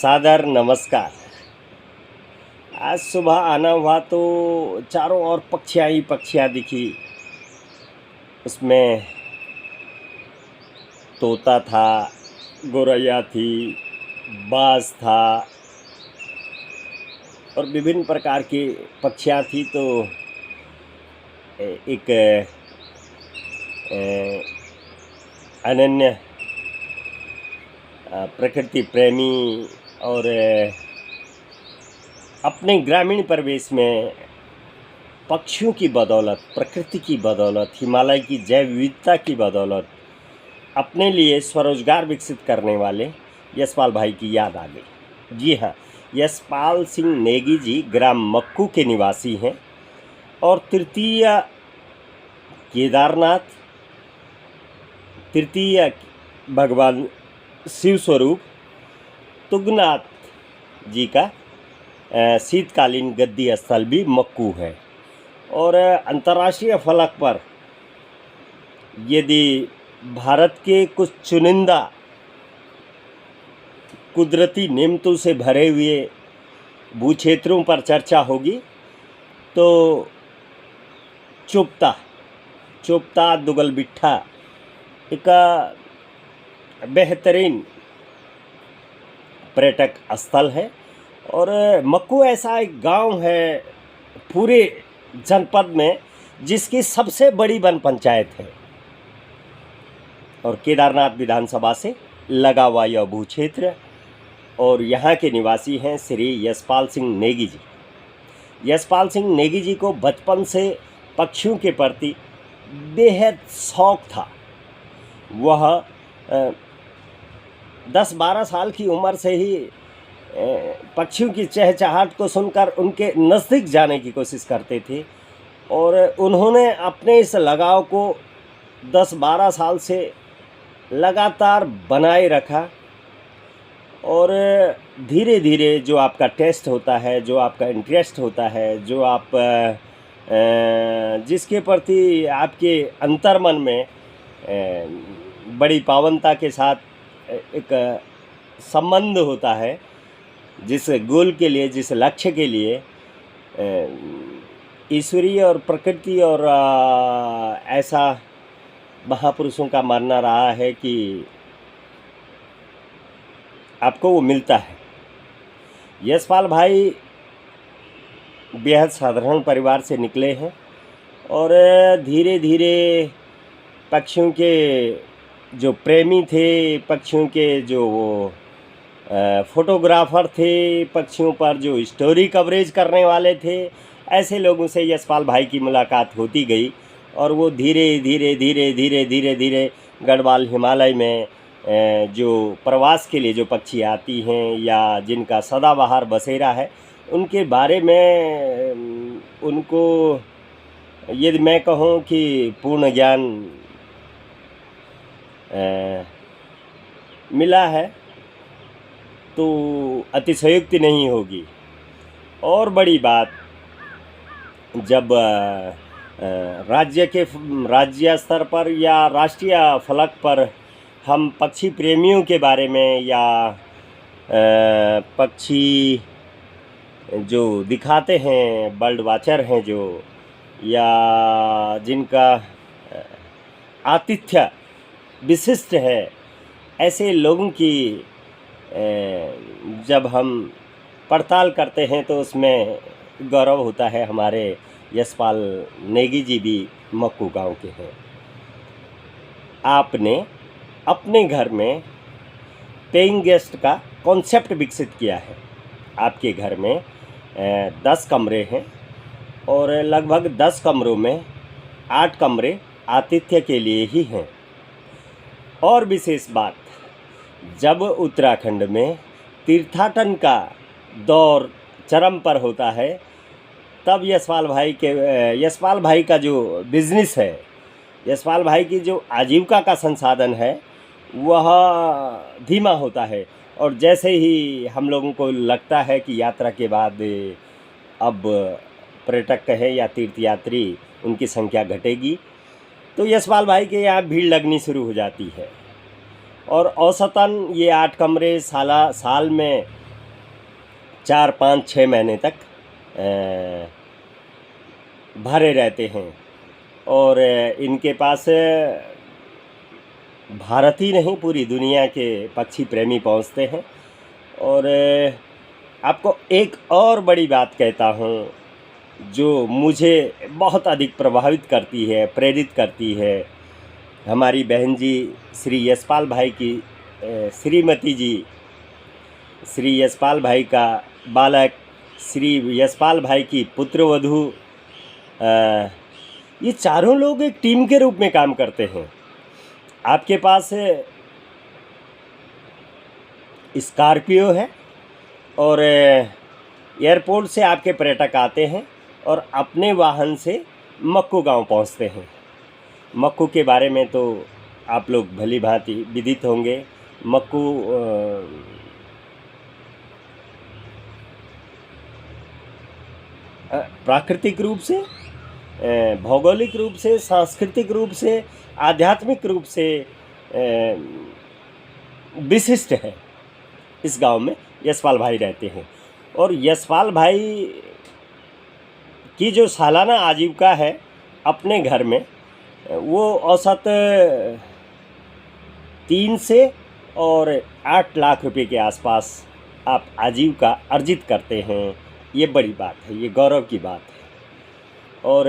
सादर नमस्कार। आज सुबह आना हुआ तो चारों ओर पक्षियाँ ही पक्षियाँ दिखी। उसमें तोता था, गौरैया थी, बाज था और विभिन्न प्रकार की पक्षियाँ थी। तो एक अनन्य प्रकृति प्रेमी और अपने ग्रामीण परिवेश में पक्षियों की बदौलत, प्रकृति की बदौलत, हिमालय की जैव विविधता की बदौलत अपने लिए स्वरोजगार विकसित करने वाले यशपाल भाई की याद आ गई। जी हाँ, यशपाल सिंह नेगी जी ग्राम मक्कू के निवासी हैं और तृतीय भगवान शिव स्वरूप तुंगनाथ जी का शीतकालीन गद्दी स्थल भी मक्कू है। और अंतर्राष्ट्रीय फलक पर यदि भारत के कुछ चुनिंदा कुदरती नेमतों से भरे हुए भूक्षेत्रों पर चर्चा होगी तो चोपता दुगलबिट्ठा एक बेहतरीन पर्यटक स्थल है। और मक्कू ऐसा एक गांव है पूरे जनपद में जिसकी सबसे बड़ी वन पंचायत है और केदारनाथ विधानसभा से लगा हुआ यह भूक्षेत्र। और यहाँ के निवासी हैं श्री यशपाल सिंह नेगी जी। यशपाल सिंह नेगी जी को बचपन से पक्षियों के प्रति बेहद शौक था। वह 10-12 साल की उम्र से ही पक्षियों की चहचहाहट को सुनकर उनके नज़दीक जाने की कोशिश करते थे और उन्होंने अपने इस लगाव को 10-12 साल से लगातार बनाए रखा। और धीरे धीरे जो आपका टेस्ट होता है, जो आपका इंटरेस्ट होता है, जो आप जिसके प्रति आपके अंतर्मन में बड़ी पावनता के साथ एक संबंध होता है, जिस गोल के लिए, जिस लक्ष्य के लिए ईश्वरीय और प्रकृति और ऐसा महापुरुषों का मानना रहा है कि आपको वो मिलता है। यशपाल भाई बेहद साधारण परिवार से निकले हैं और धीरे धीरे पक्षियों के जो प्रेमी थे, पक्षियों के जो फोटोग्राफर थे, पक्षियों पर जो स्टोरी कवरेज करने वाले थे, ऐसे लोगों से यशपाल भाई की मुलाकात होती गई और वो धीरे धीरे गढ़वाल हिमालय में जो प्रवास के लिए जो पक्षी आती हैं या जिनका सदाबहार बसेरा है, उनके बारे में उनको यदि मैं कहूँ कि पूर्ण ज्ञान मिला है तो अतिशयोक्ति नहीं होगी। और बड़ी बात, जब राज्य स्तर पर या राष्ट्रीय फलक पर हम पक्षी प्रेमियों के बारे में या पक्षी जो दिखाते हैं, बर्ड वाचर हैं जो, या जिनका आतिथ्य विशिष्ट है, ऐसे लोगों की जब हम पड़ताल करते हैं तो उसमें गौरव होता है। हमारे यशपाल नेगी जी भी मक्कू गांव के हैं। आपने अपने घर में पेइंग गेस्ट का कॉन्सेप्ट विकसित किया है। आपके घर में 10 कमरे हैं और लगभग 10 कमरों में 8 कमरे आतिथ्य के लिए ही हैं। और विशेष बात, जब उत्तराखंड में तीर्थाटन का दौर चरम पर होता है तब यशपाल भाई का जो बिजनेस है, यशपाल भाई की जो आजीविका का संसाधन है, वह धीमा होता है। और जैसे ही हम लोगों को लगता है कि यात्रा के बाद अब पर्यटक कहें या तीर्थयात्री उनकी संख्या घटेगी, तो यशपाल भाई के यहाँ भीड़ लगनी शुरू हो जाती है। और औसतन ये 8 कमरे साल में 4, 5, 6 महीने तक भरे रहते हैं। और इनके पास भारत ही नहीं पूरी दुनिया के पक्षी प्रेमी पहुंचते हैं। और आपको एक और बड़ी बात कहता हूं जो मुझे बहुत अधिक प्रभावित करती है, प्रेरित करती है। हमारी बहन जी श्री यशपाल भाई की श्रीमती जी, श्री यशपाल भाई का बालक, श्री यशपाल भाई की पुत्रवधू, ये चारों लोग एक टीम के रूप में काम करते हैं। आपके पास स्कॉर्पियो है और एयरपोर्ट से आपके पर्यटक आते हैं और अपने वाहन से मक्कू गांव पहुंचते हैं। मक्कू के बारे में तो आप लोग भली भांति विदित होंगे। मक्कू प्राकृतिक रूप से, भौगोलिक रूप से, सांस्कृतिक रूप से, आध्यात्मिक रूप से विशिष्ट है। इस गांव में यशपाल भाई रहते हैं और यशपाल भाई की जो सालाना आजीविका है अपने घर में, वो औसत 3 से और 8 लाख रुपए के आसपास आप आजीविका अर्जित करते हैं। ये बड़ी बात है, ये गौरव की बात है। और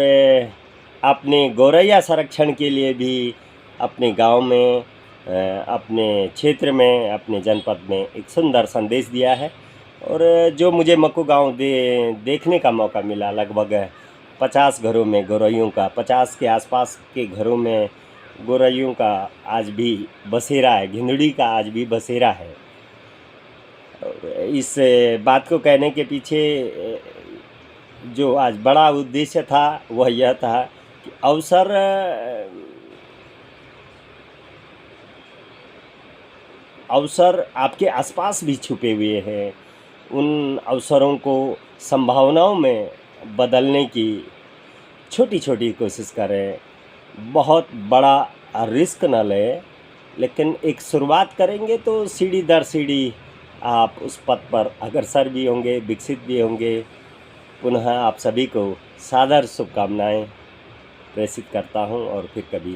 अपने गौरैया संरक्षण के लिए भी अपने गांव में, अपने क्षेत्र में, अपने जनपद में एक सुंदर संदेश दिया है। और जो मुझे मक्कू गांव देखने का मौका मिला, लगभग 50 घरों में गौरैयों का, 50 के आसपास के घरों में गौरैयों का आज भी बसेरा है, घिंदड़ी का आज भी बसेरा है। और इस बात को कहने के पीछे जो आज बड़ा उद्देश्य था वह यह था कि अवसर आपके आसपास भी छुपे हुए हैं। उन अवसरों को संभावनाओं में बदलने की छोटी छोटी कोशिश करें। बहुत बड़ा रिस्क न लें, लेकिन एक शुरुआत करेंगे तो सीढ़ी दर सीढ़ी आप उस पथ पर अग्रसर भी होंगे, विकसित भी होंगे। पुनः आप सभी को सादर शुभकामनाएं प्रेषित करता हूं और फिर कभी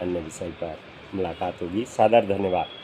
अन्य विषय पर मुलाकात होगी। सादर धन्यवाद।